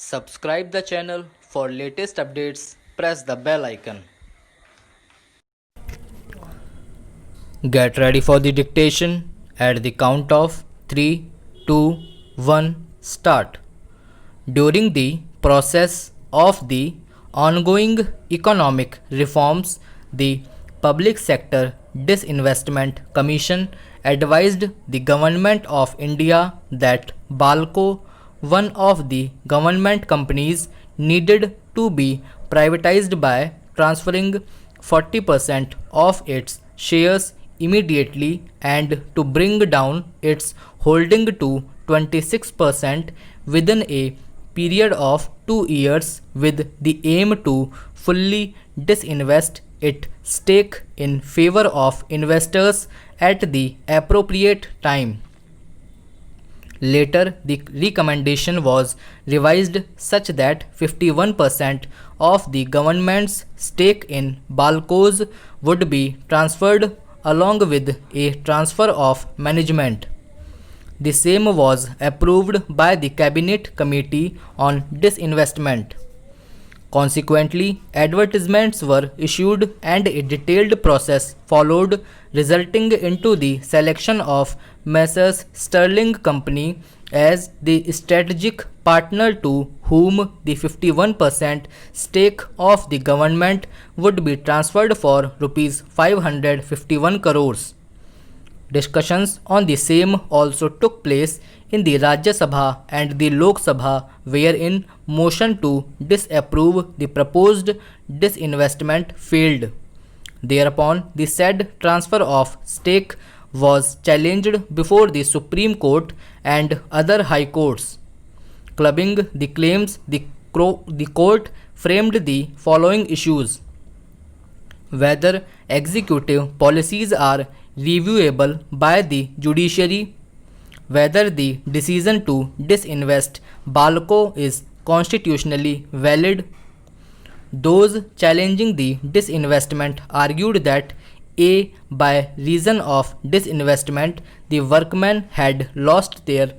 Subscribe the channel for latest updates. Press the bell icon. Get ready for the dictation at the count of 3, 2, 1, start. During the process of the ongoing economic reforms, the Public Sector Disinvestment Commission advised the Government of India that Balco, one of the government companies, needed to be privatized by transferring 40% of its shares immediately and to bring down its holding to 26% within a period of 2 years with the aim to fully disinvest its stake in favor of investors at the appropriate time. Later, the recommendation was revised such that 51% of the government's stake in Balcos would be transferred along with a transfer of management. The same was approved by the Cabinet Committee on Disinvestment. Consequently, advertisements were issued and a detailed process followed, resulting into the selection of Messrs. Sterling Company as the strategic partner to whom the 51% stake of the government would be transferred for Rs 551 crores. Discussions on the same also took place in the Rajya Sabha and the Lok Sabha, wherein motion to disapprove the proposed disinvestment failed. Thereupon, the said transfer of stake was challenged before the Supreme Court and other high courts. Clubbing the claims, the court framed the following issues: whether executive policies are reviewable by the judiciary, whether the decision to disinvest Balco is constitutionally valid. Those challenging the disinvestment argued that A. By reason of disinvestment, the workmen had lost their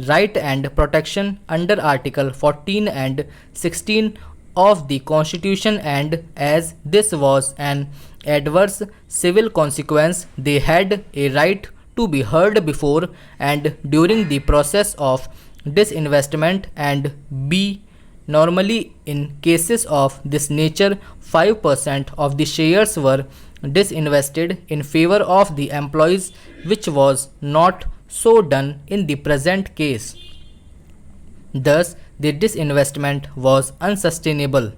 right and protection under Article 14 and 16 of the Constitution, and as this was an adverse civil consequence, they had a right to be heard before and during the process of disinvestment, and B. Normally, in cases of this nature, 5% of the shares were disinvested in favor of the employees, which was not so done in the present case. Thus, the disinvestment was unsustainable.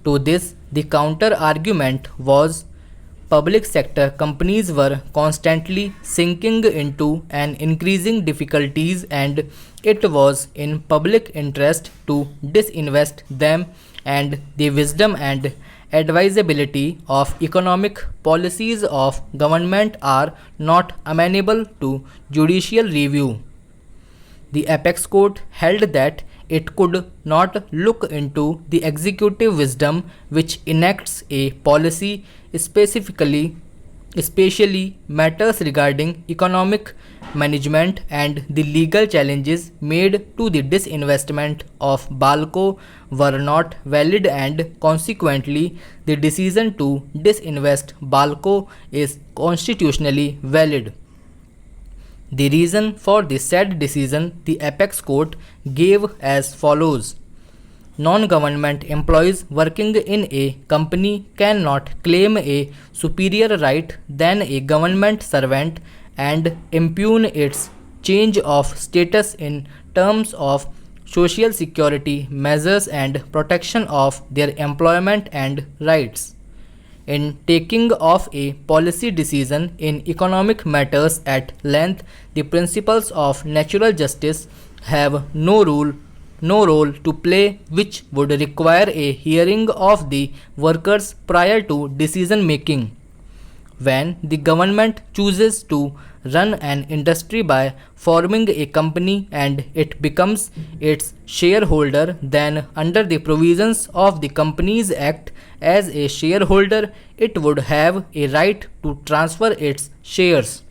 To this, the counter argument was public sector companies were constantly sinking into an increasing difficulties, and it was in public interest to disinvest them, and the wisdom and advisability of economic policies of government are not amenable to judicial review. The apex court held that it could not look into the executive wisdom which enacts a policy, especially matters regarding economic management, and the legal challenges made to the disinvestment of Balco were not valid, and consequently the decision to disinvest Balco is constitutionally valid. The reason for the said decision the apex court gave as follows: non-government employees working in a company cannot claim a superior right than a government servant and impugn its change of status in terms of social security measures and protection of their employment and rights. In taking of a policy decision in economic matters at length, the principles of natural justice have no role to play, which would require a hearing of the workers prior to decision making. When the government chooses to run an industry by forming a company and it becomes its shareholder, then under the provisions of the Companies Act, as a shareholder, it would have a right to transfer its shares.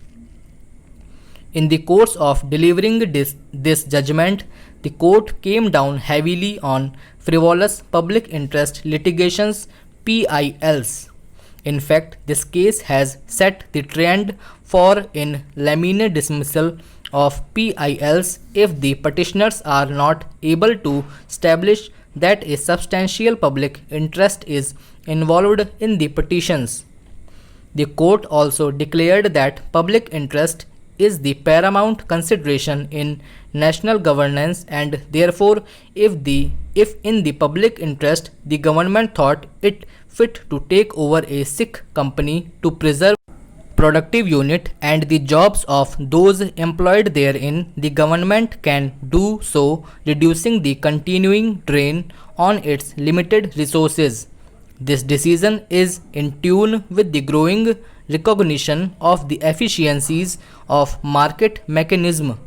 In the course of delivering this judgment, the court came down heavily on frivolous public interest litigations PILs. In fact, this case has set the trend for in lamine dismissal of PILs if the petitioners are not able to establish that a substantial public interest is involved in the petitions. The court also declared that public interest is the paramount consideration in national governance, and therefore if in the public interest the government thought it fit to take over a sick company to preserve productive unit and the jobs of those employed therein, the government can do so, reducing the continuing drain on its limited resources. This decision is in tune with the growing recognition of the efficiencies of market mechanism